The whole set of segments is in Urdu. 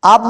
اب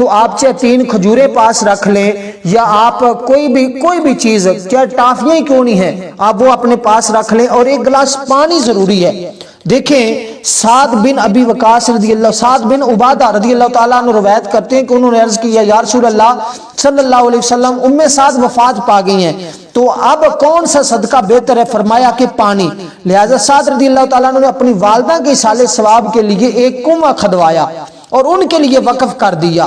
تو آپ چاہے 3 کھجوریں پاس رکھ لیں یا آپ کوئی بھی چیز، کیا ٹافیاں ہی کیوں نہیں ہے، آپ وہ اپنے پاس رکھ لیں، اور 1 گلاس پانی ضروری ہے۔ دیکھیں سعد بن ابی وقاص رضی اللہ، سعد بن عبادہ رضی اللہ تعالیٰ عنہ روایت کرتے ہیں کہ انہوں نے عرض کیا یا رسول اللہ صلی اللہ علیہ وسلم ام سعد وفات پا گئی ہیں، تو اب کون سا صدقہ بہتر ہے؟ فرمایا کہ پانی۔ لہذا سعد رضی اللہ تعالیٰ عنہ نے اپنی والدہ کے ایصال ثواب کے لیے ایک کنواں کھدوایا اور ان کے لیے وقف کر دیا۔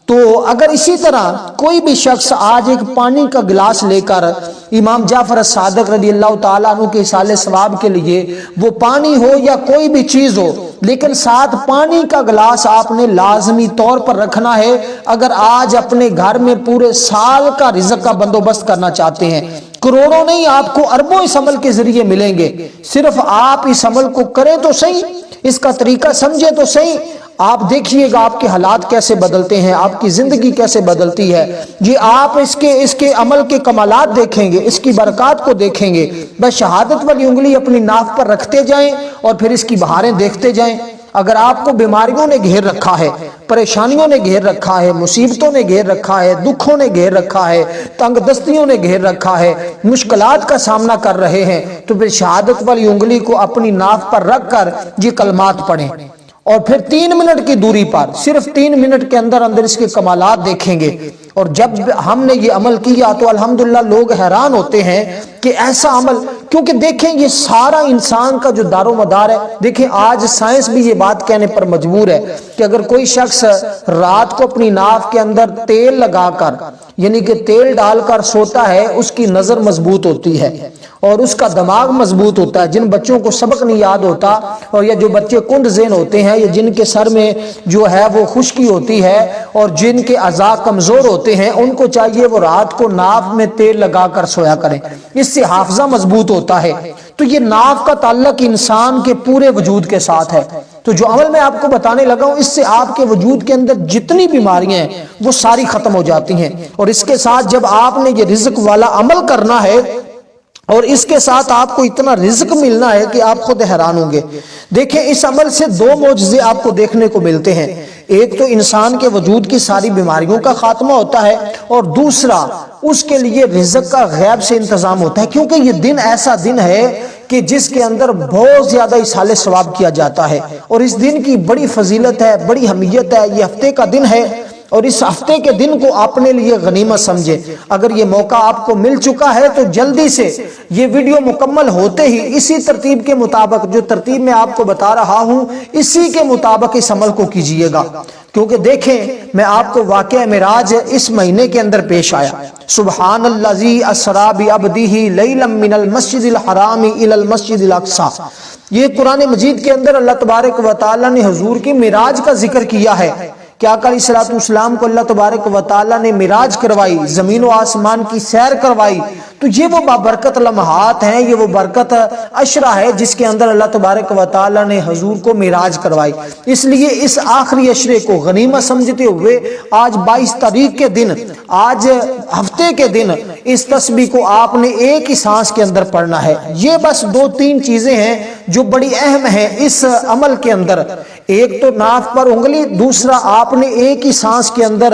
تو اگر اسی طرح کوئی بھی شخص آج ایک پانی کا گلاس لے کر امام جعفر الصادق رضی اللہ تعالیٰ عنہ کے ایصال ثواب کے لیے، وہ پانی ہو یا کوئی بھی چیز ہو، لیکن ساتھ پانی کا گلاس آپ نے لازمی طور پر رکھنا ہے اگر آج اپنے گھر میں پورے سال کا رزق کا بندوبست کرنا چاہتے ہیں۔ کروڑوں نہیں، آپ کو اربوں اس عمل کے ذریعے ملیں گے، صرف آپ اس عمل کو کریں تو صحیح، اس کا طریقہ سمجھے تو صحیح۔ آپ دیکھیے گا آپ کے حالات کیسے بدلتے ہیں، آپ کی زندگی کیسے بدلتی ہے جی۔ آپ اس کے عمل کے کمالات دیکھیں گے، اس کی برکات کو دیکھیں گے۔ بس شہادت والی انگلی اپنی ناک پر رکھتے جائیں اور پھر اس کی بہاریں دیکھتے جائیں۔ اگر آپ کو بیماریوں نے گھیر رکھا ہے، پریشانیوں نے گھیر رکھا ہے، مصیبتوں نے گھیر رکھا ہے، دکھوں نے گھیر رکھا ہے، تنگ دستیوں نے گھیر رکھا ہے، مشکلات کا سامنا کر رہے ہیں، تو پھر شہادت والی انگلی کو اپنی ناک پر رکھ کر یہ کلمات پڑھیں، اور پھر 3 منٹ کی دوری پر، صرف 3 منٹ کے اندر اندر اس کے کمالات دیکھیں گے۔ اور جب ہم نے یہ عمل کیا تو الحمدللہ لوگ حیران ہوتے ہیں کہ ایسا عمل، کیونکہ دیکھیں یہ سارا انسان کا جو دار و مدار ہے، دیکھیں آج سائنس بھی یہ بات کہنے پر مجبور ہے کہ اگر کوئی شخص رات کو اپنی ناف کے اندر تیل لگا کر، یعنی کہ تیل ڈال کر سوتا ہے، اس کی نظر مضبوط ہوتی ہے اور اس کا دماغ مضبوط ہوتا ہے۔ جن بچوں کو سبق نہیں یاد ہوتا، اور یا جو بچے کند ذہن ہوتے ہیں، یا جن کے سر میں جو ہے وہ خشکی ہوتی ہے اور جن کے اعضاء کمزور ہوتے ہیں، ان کو چاہیے وہ رات کو ناف میں تیل لگا کر سویا کریں، اس سے حافظہ مضبوط ہوتا ہے۔ تو یہ ناف کا تعلق انسان کے پورے وجود کے ساتھ ہے۔ تو جو عمل میں آپ کو بتانے لگا ہوں، اس سے آپ کے وجود کے اندر جتنی بیماریاں ہیں وہ ساری ختم ہو جاتی ہیں۔ اور اس کے ساتھ جب آپ نے یہ رزق والا عمل کرنا ہے اور اس کے ساتھ آپ کو اتنا رزق ملنا ہے کہ آپ خود حیران ہوں گے۔ دیکھیں اس عمل سے 2 معجزے آپ کو دیکھنے کو ملتے ہیں۔ ایک تو انسان کے وجود کی ساری بیماریوں کا خاتمہ ہوتا ہے، اور دوسرا اس کے لیے رزق کا غیب سے انتظام ہوتا ہے، کیونکہ یہ دن ایسا دن ہے کہ جس کے اندر بہت زیادہ ایصال ثواب کیا جاتا ہے، اور اس دن کی بڑی فضیلت ہے، بڑی اہمیت ہے۔ یہ ہفتے کا دن ہے اور اس ہفتے کے دن کو اپنے لیے غنیمت سمجھے۔ اگر یہ موقع آپ کو مل چکا ہے تو جلدی سے یہ ویڈیو مکمل ہوتے ہی اسی ترتیب کے مطابق، جو ترتیب میں آپ کو بتا رہا ہوں، اسی کے مطابق اس عمل کو کیجئے گا۔ کیونکہ دیکھیں میں آپ کو واقعہ معراج اس مہینے کے اندر پیش آیا۔ سبحان الذی اسری بعبدہ لیلا من المسجد الحرام الی المسجد الاقصی، یہ قرآن مجید کے اندر اللہ تبارک و تعالی نے حضور کی معراج کا ذکر کیا ہے کہ آقا علیہ الصلوۃ والسلام کو اللہ تبارک و تعالی نے معراج کروائی، زمین و آسمان کی سیر کروائی۔ تو یہ وہ بابرکت لمحات ہیں، یہ وہ برکت عشرہ ہے جس کے اندر اللہ تبارک و تعالی نے حضور کو معراج کروائی۔ اس لیے اس آخری عشرے کو غنیمت سمجھتے ہوئے آج 22 تاریخ کے دن، آج ہفتے کے دن، اس تسبیح کو آپ نے ایک ہی سانس کے اندر پڑھنا ہے۔ یہ بس 2-3 چیزیں ہیں جو بڑی اہم ہیں اس عمل کے اندر۔ ایک تو ناف پر انگلی، دوسرا آپ نے ایک ہی سانس کے اندر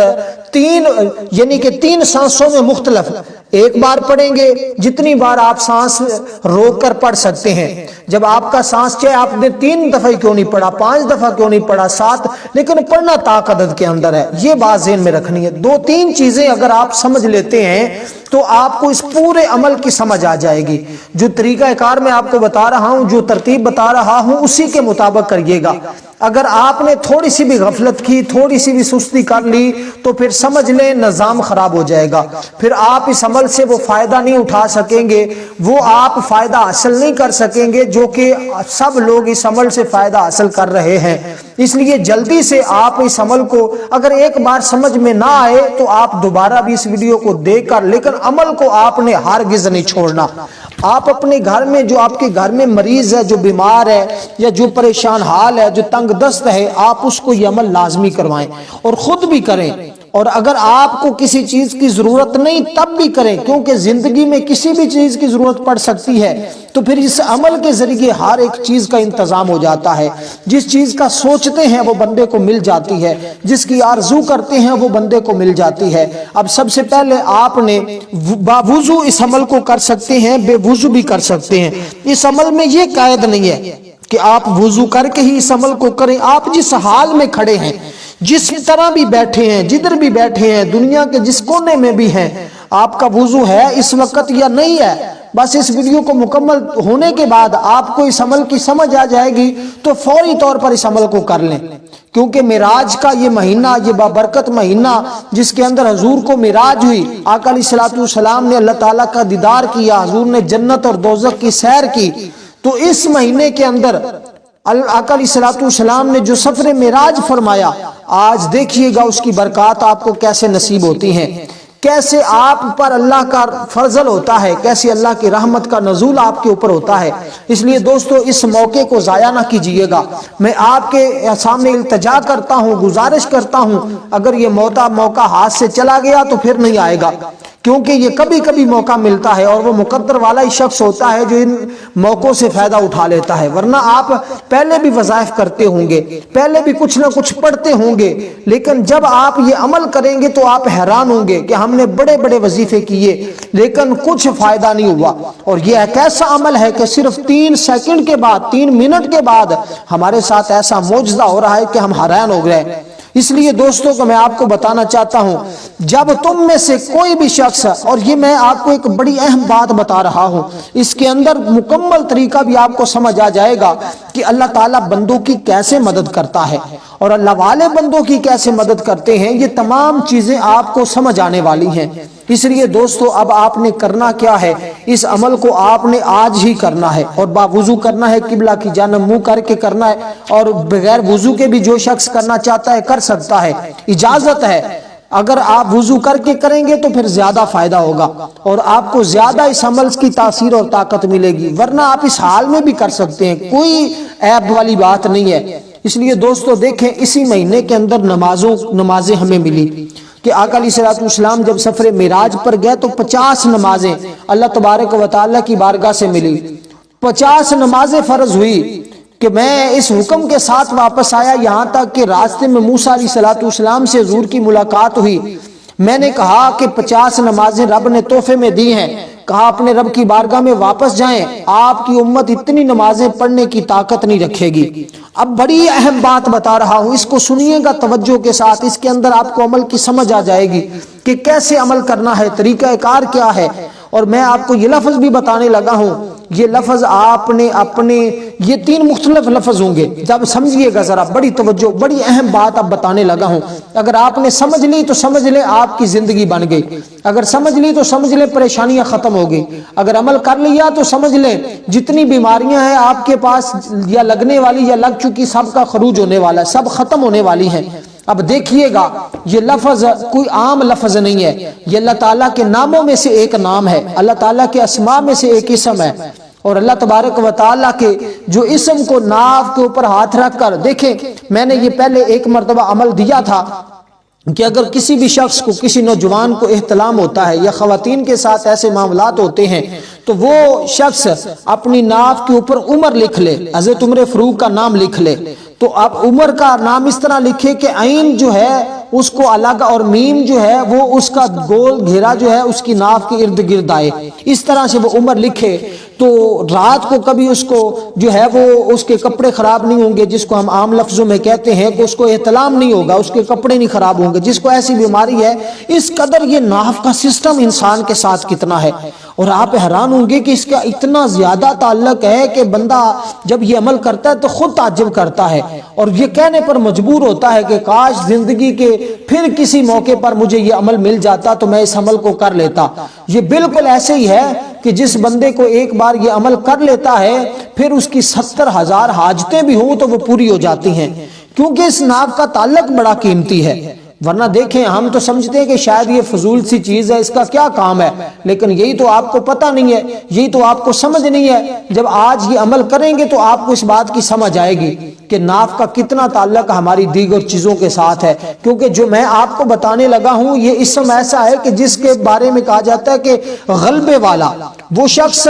3 سانسوں میں مختلف، ایک بار پڑھیں گے، جتنی بار آپ سانس روک کر پڑھ سکتے ہیں۔ جب آپ کا سانس چاہے آپ نے 3 دفعہ کیوں نہیں پڑھا، 5 دفعہ کیوں نہیں پڑھا، 7، لیکن پڑھنا طاقت کے اندر ہے۔ یہ بات ذہن میں رکھنی ہے۔ 2-3 چیزیں اگر آپ سمجھ لیتے ہیں تو آپ کو اس پورے عمل کی سمجھ آ جائے گی۔ جو طریقہ کار میں آپ کو بتا رہا ہوں، جو ترتیب بتا رہا ہوں، اسی کے مطابق کریے گا۔ اگر آپ نے تھوڑی سی بھی غفلت کی، تھوڑی سی بھی سستی کر لی، تو پھر سمجھ لیں نظام خراب ہو جائے گا۔ پھر آپ اس عمل سے وہ فائدہ نہیں اٹھا سکیں گے، وہ آپ فائدہ حاصل نہیں کر سکیں گے جو کہ سب لوگ اس عمل سے فائدہ حاصل کر رہے ہیں۔ اس لیے جلدی سے آپ اس عمل کو، اگر ایک بار سمجھ میں نہ آئے تو آپ دوبارہ بھی اس ویڈیو کو دیکھ کر، لیکن عمل کو آپ نے ہرگز نہیں چھوڑنا۔ آپ اپنے گھر میں، جو آپ کے گھر میں مریض ہے، جو بیمار ہے یا جو پریشان حال ہے، جو تنگ دست ہے، آپ اس کو یہ عمل لازمی کروائیں اور خود بھی کریں اور اگر آپ کو کسی چیز کی ضرورت نہیں تب بھی کریں، کیونکہ زندگی میں کسی بھی چیز کی ضرورت پڑ سکتی ہے، تو پھر اس عمل کے ذریعے ہر ایک چیز کا انتظام ہو جاتا ہے۔ جس چیز کا سوچتے ہیں وہ بندے کو مل جاتی ہے، جس کی آرزو کرتے ہیں وہ بندے کو مل جاتی ہے۔ اب سب سے پہلے آپ نے باوضو اس عمل کو کر سکتے ہیں، بے وضو بھی کر سکتے ہیں۔ اس عمل میں یہ قید نہیں ہے کہ آپ وضو کر کے ہی اس عمل کو کریں، آپ جس حال میں کھڑے ہیں، جس طرح بھی بیٹھے ہیں، جدھر بھی بیٹھے ہیں، دنیا کے جس کونے میں بھی ہیں، آپ کا وضو ہے اس وقت یا نہیں ہے، بس اس ویڈیو کو مکمل ہونے کے بعد آپ کو اس عمل کی سمجھ آ جائے گی تو فوری طور پر اس عمل کو کر لیں، کیونکہ معراج کا یہ مہینہ، یہ بابرکت مہینہ جس کے اندر حضور کو معراج ہوئی، آقا علیہ الصلوۃ والسلام نے اللہ تعالیٰ کا دیدار کیا، حضور نے جنت اور دوزخ کی سیر کی، تو اس مہینے کے اندر آقا علیہ الصلوۃ والسلام نے جو سفر معراج فرمایا، آج دیکھیے گا اس کی برکات آپ کو کیسے نصیب ہوتی ہیں، کیسے آپ پر اللہ کا فضل ہوتا ہے، کیسے اللہ کی رحمت کا نزول آپ کے اوپر ہوتا ہے۔ اس لیے دوستو اس موقع کو ضائع نہ کیجئے گا۔ میں آپ کے سامنے التجا کرتا ہوں، گزارش کرتا ہوں، اگر یہ موقع ہاتھ سے چلا گیا تو پھر نہیں آئے گا، کیونکہ یہ کبھی کبھی موقع ملتا ہے اور وہ مقدر والا ہی شخص ہوتا ہے جو ان موقعوں سے فائدہ اٹھا لیتا ہے، ورنہ آپ پہلے بھی وظائف کرتے ہوں گے، پہلے بھی کچھ نہ کچھ پڑھتے ہوں گے، لیکن جب آپ یہ عمل کریں گے تو آپ حیران ہوں گے کہ ہم نے بڑے بڑے وظیفے کیے لیکن کچھ فائدہ نہیں ہوا۔ اور یہ ایک ایسا عمل ہے کہ صرف 3 سیکنڈ کے بعد، 3 منٹ کے بعد ہمارے ساتھ ایسا معجزہ ہو رہا ہے کہ ہم حیران ہو گئے۔ اس لیے دوستوں کو میں آپ کو بتانا چاہتا ہوں، جب تم میں سے کوئی بھی شخص، اور یہ میں آپ کو ایک بڑی اہم بات بتا رہا ہوں، اس کے اندر مکمل طریقہ بھی آپ کو سمجھ آ جائے گا کہ اللہ تعالیٰ بندوں کی کیسے مدد کرتا ہے اور اللہ والے بندوں کی کیسے مدد کرتے ہیں، یہ تمام چیزیں آپ کو سمجھ آنے والی ہیں۔ اس لیے دوستو اب آپ نے کرنا کیا ہے، اس عمل کو آپ نے آج ہی کرنا ہے اور باوضو کرنا ہے، قبلہ کی جانب منہ کر کے کرنا ہے، اور بغیر وضو کے بھی جو شخص کرنا چاہتا ہے کر سکتا ہے، اجازت ہے۔ اگر آپ وضو کر کے کریں گے تو پھر زیادہ فائدہ ہوگا اور آپ کو زیادہ اس عمل کی تاثیر اور طاقت ملے گی، ورنہ آپ اس حال میں بھی کر سکتے ہیں، کوئی عیب والی بات نہیں ہے۔ اس لیے دوستو دیکھیں، اسی مہینے کے اندر نمازیں ہمیں ملی کہ آقا علیہ الصلوۃ والسلام جب سفر معراج پر گئے تو 50 نمازیں اللہ تبارک و تعالیٰ کی بارگاہ سے ملی، 50 نمازیں فرض ہوئی کہ میں اس حکم کے ساتھ واپس آیا، یہاں تک کہ راستے میں موسیٰ علیہ الصلوۃ والسلام سے حضور کی ملاقات ہوئی۔ میں نے کہا کہ 50 نمازیں رب نے تحفے میں دی ہیں، کہا اپنے رب کی بارگاہ میں واپس جائیں، آپ کی امت اتنی نمازیں پڑھنے کی طاقت نہیں رکھے گی۔ اب بڑی اہم بات بتا رہا ہوں، اس کو سنیے گا توجہ کے ساتھ، اس کے اندر آپ کو عمل کی سمجھ آ جائے گی کہ کیسے عمل کرنا ہے، طریقہ کار کیا ہے۔ اور میں آپ کو یہ لفظ بھی بتانے لگا ہوں، یہ لفظ آپ نے اپنے، یہ 3 مختلف لفظ ہوں گے، جب سمجھیے گا ذرا، بڑی توجہ، بڑی اہم بات اب بتانے لگا ہوں۔ اگر آپ نے سمجھ لی تو سمجھ لیں آپ کی زندگی بن گئی، اگر سمجھ لی تو سمجھ لیں پریشانیاں ختم ہو گئی، اگر عمل کر لیا تو سمجھ لیں جتنی بیماریاں ہیں آپ کے پاس یا لگنے والی یا لگ چکی، سب کا خروج ہونے والا ہے، سب ختم ہونے والی ہیں۔ اب دیکھیے گا، یہ لفظ کوئی عام لفظ نہیں ہے، یہ اللہ تعالیٰ کے ناموں میں سے ایک نام ہے، اللہ تعالیٰ کے اسماء میں سے ایک اسم ہے، اور اللہ تبارک و تعالیٰ کے جو اسم کو ناف کے اوپر ہاتھ رکھ کر دیکھیں، میں نے یہ پہلے ایک مرتبہ عمل دیا تھا کہ اگر کسی بھی شخص کو، کسی نوجوان کو احتلام ہوتا ہے یا خواتین کے ساتھ ایسے معاملات ہوتے ہیں تو وہ شخص اپنی ناف کے اوپر عمر لکھ لے، حضرت عمر فاروق کا نام لکھ لے، تو اب عمر کا نام اس طرح لکھے کہ عین جو ہے اس کو الگ اور میم جو ہے وہ اس کا گول گھیرا جو ہے اس کی ناف کے ارد گرد آئے، اس طرح سے وہ عمر لکھے، تو رات کو کبھی اس کو جو ہے وہ اس کے کپڑے خراب نہیں ہوں گے، جس کو ہم عام لفظوں میں کہتے ہیں کہ اس کو احتلام نہیں ہوگا، اس کے کپڑے نہیں خراب ہوں گے، جس کو ایسی بیماری ہے۔ اس قدر یہ ناف کا سسٹم انسان کے ساتھ کتنا ہے، اور آپ حیران ہوں گے کہ اس کا اتنا زیادہ تعلق ہے کہ بندہ جب یہ عمل کرتا ہے تو خود تعجب کرتا ہے اور یہ کہنے پر مجبور ہوتا ہے کہ کاش زندگی کے پھر کسی موقع پر مجھے یہ عمل مل جاتا تو میں اس عمل کو کر لیتا۔ یہ بالکل ایسے ہی ہے کہ جس بندے کو ایک بار یہ عمل کر لیتا ہے پھر اس کی 70,000 حاجتیں بھی ہوں تو وہ پوری ہو جاتی ہیں، کیونکہ اس ناف کا تعلق بڑا قیمتی ہے۔ ورنہ دیکھیں ہم تو سمجھتے ہیں کہ شاید یہ فضول سی چیز ہے، اس کا کیا کام ہے، لیکن یہی تو آپ کو پتہ نہیں ہے، یہی تو آپ کو سمجھ نہیں ہے۔ جب آج یہ عمل کریں گے تو آپ کو اس بات کی سمجھ آئے گی کہ ناف کا کتنا تعلق ہماری دیگر چیزوں کے ساتھ ہے، کیونکہ جو میں آپ کو بتانے لگا ہوں یہ اسم ایسا ہے کہ جس کے بارے میں کہا جاتا ہے کہ غلبے والا، وہ شخص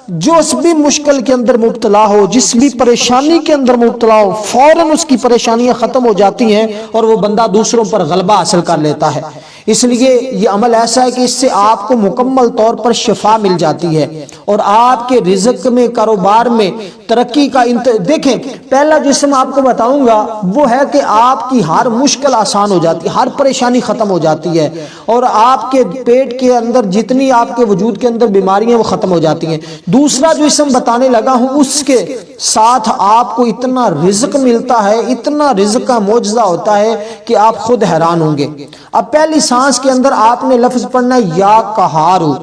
جو اس بھی مشکل کے اندر مبتلا ہو، جس بھی پریشانی کے اندر مبتلا ہو، فوراً اس کی پریشانیاں ختم ہو جاتی ہیں اور وہ بندہ دوسروں پر غلبہ حاصل کر لیتا ہے۔ اس لیے یہ عمل ایسا ہے کہ اس سے آپ کو مکمل طور پر شفا مل جاتی ہے اور آپ کے رزق میں، کاروبار میں ترقی کا دیکھیں پہلا جسم آپ کو بتاؤں گا وہ ہے کہ آپ کی ہر مشکل آسان ہو جاتی ہے، ہر پریشانی ختم ہو جاتی ہے اور آپ کے پیٹ کے اندر جتنی آپ کے وجود کے اندر بیماریاں وہ ختم ہو جاتی ہیں۔ دوسرا جو اسم بتانے لگا ہوں اس کے ساتھ آپ کو اتنا رزق ملتا ہے، اتنا رزق کا معجزہ ہوتا ہے کہ آپ خود حیران ہوں گے۔ اب پہلی سانس کے اندر آپ نے لفظ پڑھنا ہے یا قہارو،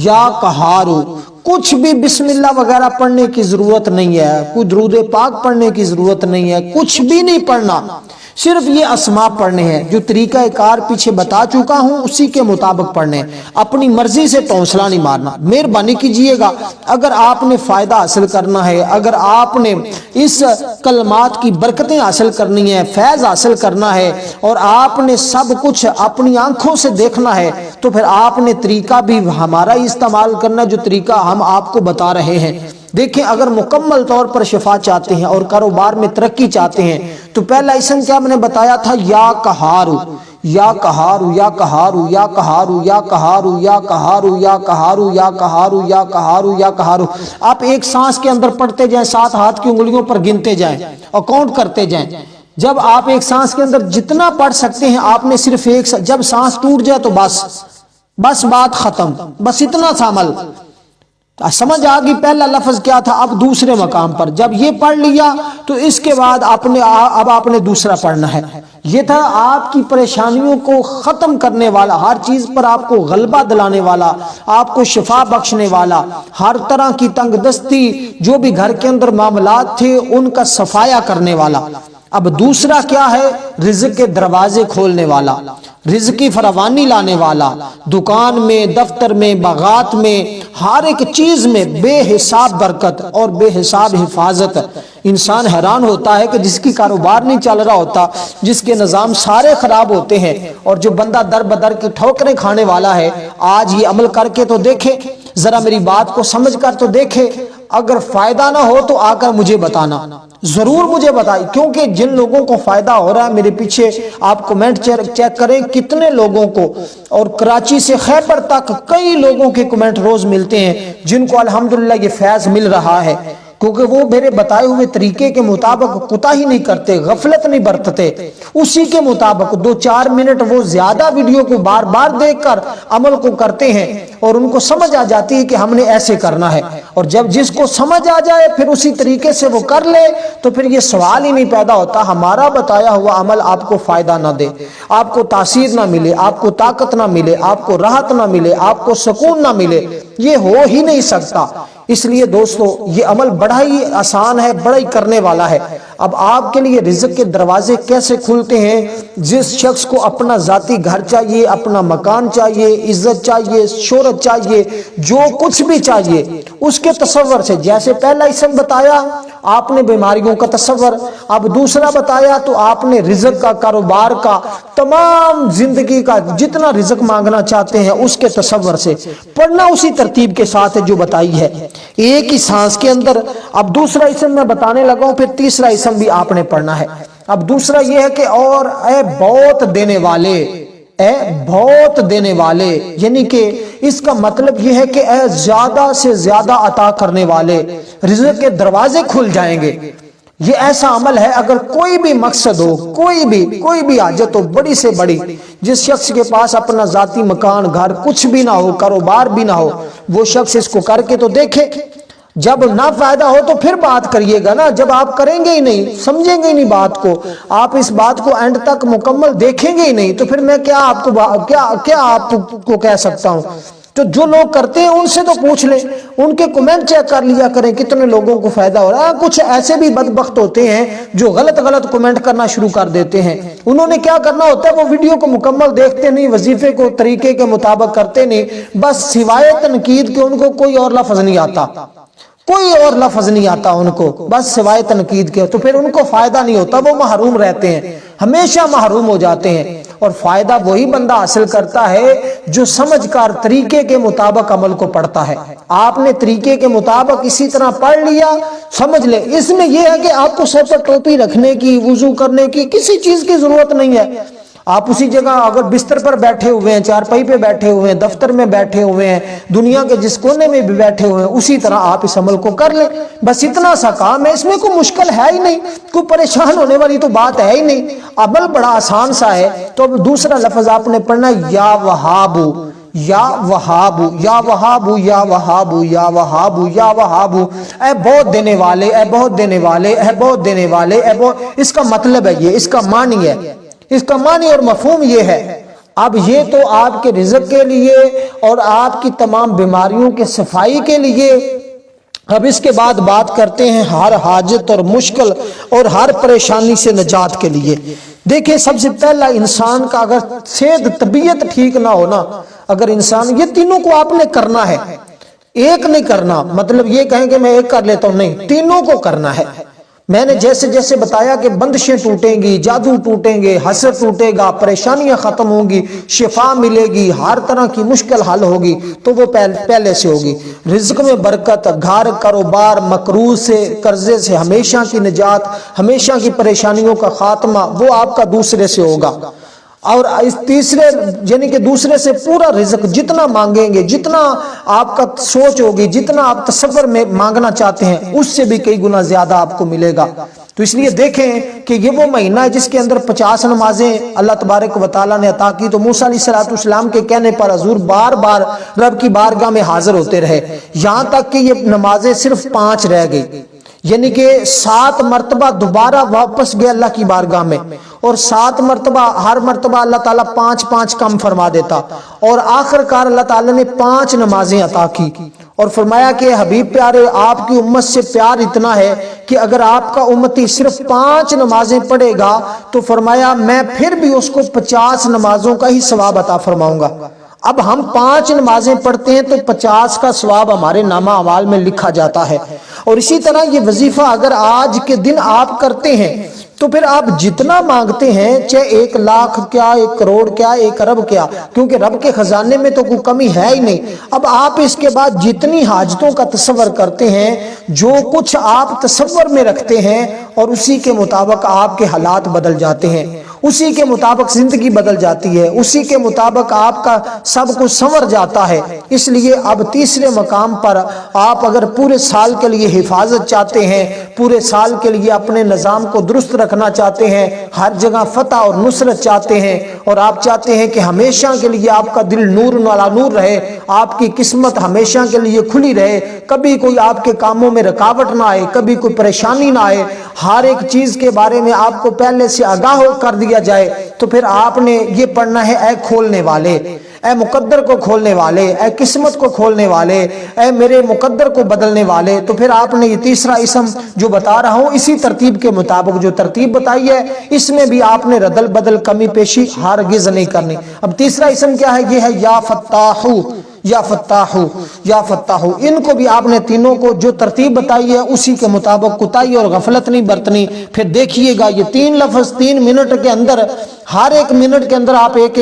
یا قہارو۔ کچھ بھی بسم اللہ وغیرہ پڑھنے کی ضرورت نہیں ہے، کوئی درود پاک پڑھنے کی ضرورت نہیں ہے، کچھ بھی نہیں پڑھنا، صرف یہ اسماء پڑھنے ہیں جو طریقہ کار پیچھے بتا چکا ہوں اسی کے مطابق پڑھنے ہیں۔ اپنی مرضی سے ٹونسلہ نہیں مارنا۔ مہربانی کیجئے گا اگر آپ نے فائدہ حاصل کرنا ہے، اگر آپ نے اس کلمات کی برکتیں حاصل کرنی ہے، فیض حاصل کرنا ہے اور آپ نے سب کچھ اپنی آنکھوں سے دیکھنا ہے تو پھر آپ نے طریقہ بھی ہمارا ہی استعمال کرنا جو طریقہ ہم آپ کو بتا رہے ہیں۔ دیکھیں اگر مکمل طور پر شفا چاہتے ہیں اور کاروبار میں ترقی چاہتے ہیں تو پہلا اسم کیا میں نے بتایا تھا، یا قہارو، یا قہارو، یا قہارو، یا قہارو، یا قہارو، یا قہارو، یا قہارو، یا قہارو، یا قہارو، یا قہارو۔ آپ ایک سانس کے اندر پڑھتے جائیں، 7 ہاتھ کی انگلیوں پر گنتے جائیں اور کاؤنٹ کرتے جائیں۔ جب آپ ایک سانس کے اندر جتنا پڑھ سکتے ہیں آپ نے صرف ایک جب سانس ٹوٹ جائے تو بس بات ختم، بس اتنا سا عمل سمجھ آگی۔ پہلا لفظ کیا تھا، اب دوسرے مقام پر جب یہ پڑھ لیا تو اس کے بعد اب آپ نے دوسرا پڑھنا ہے۔ یہ تھا آپ کی پریشانیوں کو ختم کرنے والا، ہر چیز پر آپ کو غلبہ دلانے والا، آپ کو شفا بخشنے والا، ہر طرح کی تنگ دستی جو بھی گھر کے اندر معاملات تھے ان کا صفایا کرنے والا۔ اب دوسرا کیا ہے، رزق کے دروازے کھولنے والا، رزق کی فراوانی لانے والا، دکان میں، دفتر میں، باغات میں، ہر ایک چیز میں بے حساب برکت اور بے حساب حفاظت۔ انسان حیران ہوتا ہے کہ جس کی کاروبار نہیں چل رہا ہوتا، جس کے نظام سارے خراب ہوتے ہیں اور جو بندہ در بدر کی ٹھوکریں کھانے والا ہے، آج یہ عمل کر کے تو دیکھے، ذرا میری بات کو سمجھ کر تو دیکھے۔ اگر فائدہ نہ ہو تو آ کر مجھے بتانا، ضرور مجھے بتائیں، کیونکہ جن لوگوں کو فائدہ ہو رہا ہے میرے پیچھے آپ کمنٹ چیک کریں کتنے لوگوں کو، اور کراچی سے خیبر تک کئی لوگوں کے کمنٹ روز ملتے ہیں جن کو الحمدللہ یہ فیض مل رہا ہے، کیونکہ وہ میرے بتائے ہوئے طریقے کے مطابق کوتاہی نہیں کرتے، غفلت نہیں برتتے، اسی کے مطابق 2-4 منٹ وہ زیادہ ویڈیو کو بار بار دیکھ کر عمل کو کرتے ہیں اور ان کو سمجھ آ جاتی ہے کہ ہم نے ایسے کرنا ہے۔ اور جب جس کو سمجھ آ جائے پھر اسی طریقے سے وہ کر لے تو پھر یہ سوال ہی نہیں پیدا ہوتا ہمارا بتایا ہوا عمل آپ کو فائدہ نہ دے، آپ کو تاثیر نہ ملے، آپ کو طاقت نہ ملے، آپ کو راحت نہ ملے، آپ کو سکون نہ ملے، یہ ہو ہی نہیں سکتا۔ اس لیے دوستو یہ عمل بڑا ہی آسان ہے، بڑا ہی کرنے والا ہے۔ اب آپ کے لیے رزق کے دروازے کیسے کھلتے ہیں؟ جس شخص کو اپنا ذاتی گھر چاہیے، اپنا مکان چاہیے، عزت چاہیے، شہرت چاہیے، جو کچھ بھی چاہیے اس کے تصور سے، جیسے پہلا اسم بتایا آپ نے بیماریوں کا تصور، اب دوسرا بتایا تو آپ نے رزق کا، کاروبار کا، تمام زندگی کا جتنا رزق مانگنا چاہتے ہیں اس کے تصور سے پڑھنا اسی ترتیب کے ساتھ جو بتائی ہے، ایک ہی سانس کے اندر۔ اب دوسرا اسم میں بتانے لگا ہوں، پھر تیسرا اسم بھی آپ نے پڑھنا ہے۔ اب دوسرا یہ ہے کہ اور اے بہت دینے والے، اے بہت دینے والے، یعنی کہ اس کا مطلب یہ ہے کہ اے زیادہ سے زیادہ عطا کرنے والے، رزق کے دروازے کھل جائیں گے۔ یہ ایسا عمل ہے اگر کوئی بھی مقصد ہو، کوئی بھی حاجت ہو بڑی سے بڑی، جس شخص کے پاس اپنا ذاتی مکان، گھر کچھ بھی نہ ہو، کاروبار بھی نہ ہو، وہ شخص اس کو کر کے تو دیکھے۔ جب نہ فائدہ ہو تو پھر بات کریے گا نا، جب آپ کریں گے ہی نہیں، سمجھیں گے ہی نہیں بات کو، آپ اس بات کو اینڈ تک مکمل دیکھیں گے ہی نہیں تو پھر میں کیا آپ کو کہہ سکتا ہوں۔ تو جو لوگ کرتے ہیں ان سے تو پوچھ لیں، ان کے کمنٹ چیک کر لیا کریں کتنے لوگوں کو فائدہ ہو رہا ہے۔ کچھ ایسے بھی بدبخت ہوتے ہیں جو غلط کمنٹ کرنا شروع کر دیتے ہیں۔ انہوں نے کیا کرنا ہوتا ہے، وہ ویڈیو کو مکمل دیکھتے نہیں، وظیفے کو طریقے کے مطابق کرتے نہیں، بس سوائے تنقید کے ان کو کوئی اور لفظ نہیں آتا، کوئی اور لفظ نہیں آتا ان کو، بس سوائے تنقید کے۔ تو پھر ان کو فائدہ نہیں ہوتا، وہ محروم رہتے ہیں، ہمیشہ محروم ہو جاتے ہیں۔ اور فائدہ وہی بندہ حاصل کرتا ہے جو سمجھ کر طریقے کے مطابق عمل کو پڑھتا ہے۔ آپ نے طریقے کے مطابق اسی طرح پڑھ لیا، سمجھ لے، اس میں یہ ہے کہ آپ کو سر پر ٹوپی رکھنے کی، وضو کرنے کی، کسی چیز کی ضرورت نہیں ہے۔ آپ اسی جگہ اگر بستر پر بیٹھے ہوئے ہیں، چارپائی پہ بیٹھے ہوئے ہیں، دفتر میں بیٹھے ہوئے ہیں، دنیا کے جس کونے میں بھی بیٹھے ہوئے ہیں، اسی طرح آپ اس عمل کو کر لیں، بس اتنا سا کام ہے، اس میں کوئی مشکل ہے ہی نہیں، کوئی پریشان ہونے والی تو بات ہے ہی نہیں، عمل بڑا آسان سا ہے۔ تو اب دوسرا لفظ آپ نے پڑھنا یا وہابو، یا وہابو، یا وہابو، یا وہابو، یا وہابو، یا وہابو، اے بہت دینے والے، اے بہت دینے والے، اے بہت دینے والے، اے بہت، اس کا مطلب ہے یہ، اس کا معنی ہے، اس کا معنی اور مفہوم یہ ہے۔ اب یہ تو آپ کے رزق کے لیے اور آپ کی تمام بیماریوں کے صفائی کے لیے۔ اب اس کے بعد بات کرتے ہیں ہر حاجت اور مشکل اور ہر پریشانی سے نجات کے لیے۔ دیکھیں، سب سے پہلا انسان کا اگر صحت طبیعت ٹھیک نہ ہونا، اگر انسان، یہ تینوں کو آپ نے کرنا ہے، ایک نہیں کرنا، مطلب یہ کہیں کہ میں ایک کر لیتا ہوں، نہیں، تینوں کو کرنا ہے۔ میں نے جیسے جیسے بتایا کہ بندشیں ٹوٹیں گی، جادو ٹوٹیں گے، حسد ٹوٹے گا، پریشانیاں ختم ہوں گی، شفا ملے گی، ہر طرح کی مشکل حل ہوگی، تو وہ پہلے سے ہوگی۔ رزق میں برکت، گھر، کاروبار، مقروض سے، قرضے سے ہمیشہ کی نجات، ہمیشہ کی پریشانیوں کا خاتمہ، وہ آپ کا دوسرے سے ہوگا۔ اور اس تیسرے، یعنی کہ دوسرے سے پورا رزق جتنا مانگیں گے، جتنا آپ کا سوچ ہوگی، جتنا آپ تصور میں مانگنا چاہتے ہیں، اس سے بھی کئی گنا زیادہ آپ کو ملے گا۔ تو اس لیے دیکھیں کہ یہ وہ مہینہ ہے جس کے اندر 50 نمازیں اللہ تبارک و تعالیٰ نے عطا کی۔ تو موسیٰ علیہ السلام کے کہنے پر حضور بار بار رب کی بارگاہ میں حاضر ہوتے رہے، یہاں تک کہ یہ نمازیں صرف 5 رہ گئی، یعنی کہ 7 مرتبہ دوبارہ واپس گئے اللہ کی بارگاہ میں، اور 7 مرتبہ، ہر مرتبہ اللہ تعالیٰ 5 کم فرما دیتا، اور آخر کار اللہ تعالیٰ نے 5 نمازیں عطا کی، اور فرمایا کہ حبیب پیارے، آپ کی امت سے پیار اتنا ہے کہ اگر آپ کا امتی صرف 5 نمازیں پڑھے گا تو فرمایا میں پھر بھی اس کو 50 نمازوں کا ہی ثواب عطا فرماؤں گا۔ اب ہم 5 نمازیں پڑھتے ہیں تو 50 کا ثواب ہمارے نامہ اعمال میں لکھا جاتا ہے۔ اور اسی طرح یہ وظیفہ اگر آج کے دن آپ کرتے ہیں تو پھر آپ جتنا مانگتے ہیں، چاہے 1 لاکھ کیا، 1 کروڑ کیا، 1 ارب کیا، کیونکہ رب کے خزانے میں تو کوئی کمی ہے ہی نہیں۔ اب آپ اس کے بعد جتنی حاجتوں کا تصور کرتے ہیں، جو کچھ آپ تصور میں رکھتے ہیں، اور اسی کے مطابق آپ کے حالات بدل جاتے ہیں، اسی کے مطابق زندگی بدل جاتی ہے، اسی کے مطابق آپ کا سب کچھ سنور جاتا ہے۔ اس لیے اب تیسرے مقام پر آپ اگر پورے سال کے لیے حفاظت چاہتے ہیں، پورے سال کے لیے اپنے نظام کو درست رکھنا چاہتے ہیں، ہر جگہ فتح اور نصرت چاہتے ہیں، اور آپ چاہتے ہیں کہ ہمیشہ کے لیے آپ کا دل نور والا نور رہے، آپ کی قسمت ہمیشہ کے لیے کھلی رہے، کبھی کوئی آپ کے کاموں میں رکاوٹ نہ آئے، کبھی کوئی پریشانی نہ آئے، ہر ایک چیز کے بارے میں آپ کو پہلے سے آگاہ کر دیا جائے، تو پھر آپ نے یہ پڑھنا ہے، اے کھولنے والے، اے مقدر کو کھولنے والے، اے قسمت کو کھولنے والے، اے میرے مقدر کو بدلنے والے۔ تو پھر آپ نے یہ تیسرا اسم جو بتا رہا ہوں، اسی ترتیب کے مطابق جو ترتیب بتائی ہے، اس میں بھی آپ نے ردل بدل کمی پیشی ہرگز نہیں کرنی۔ اب تیسرا اسم کیا ہے؟ یہ ہے یا فتاحو، یا فتاحو، یا فتاحو۔ ان کو بھی آپ نے تینوں کو جو ترتیب بتائی ہے اسی کے مطابق کوتاہی اور غفلت نہیں برتنی۔ پھر دیکھیے گا یہ 3 لفظ 3 منٹ کے اندر، ہر 1 منٹ کے اندر آپ ایک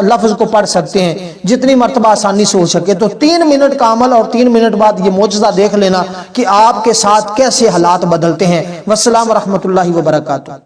لفظ کو پڑھ سکتے ہیں، جتنی مرتبہ آسانی سے ہو سکے۔ تو 3 منٹ کا عمل، اور 3 منٹ بعد یہ معجزہ دیکھ لینا کہ آپ کے ساتھ کیسے حالات بدلتے ہیں۔ والسلام ورحمۃ اللہ وبرکاتہ۔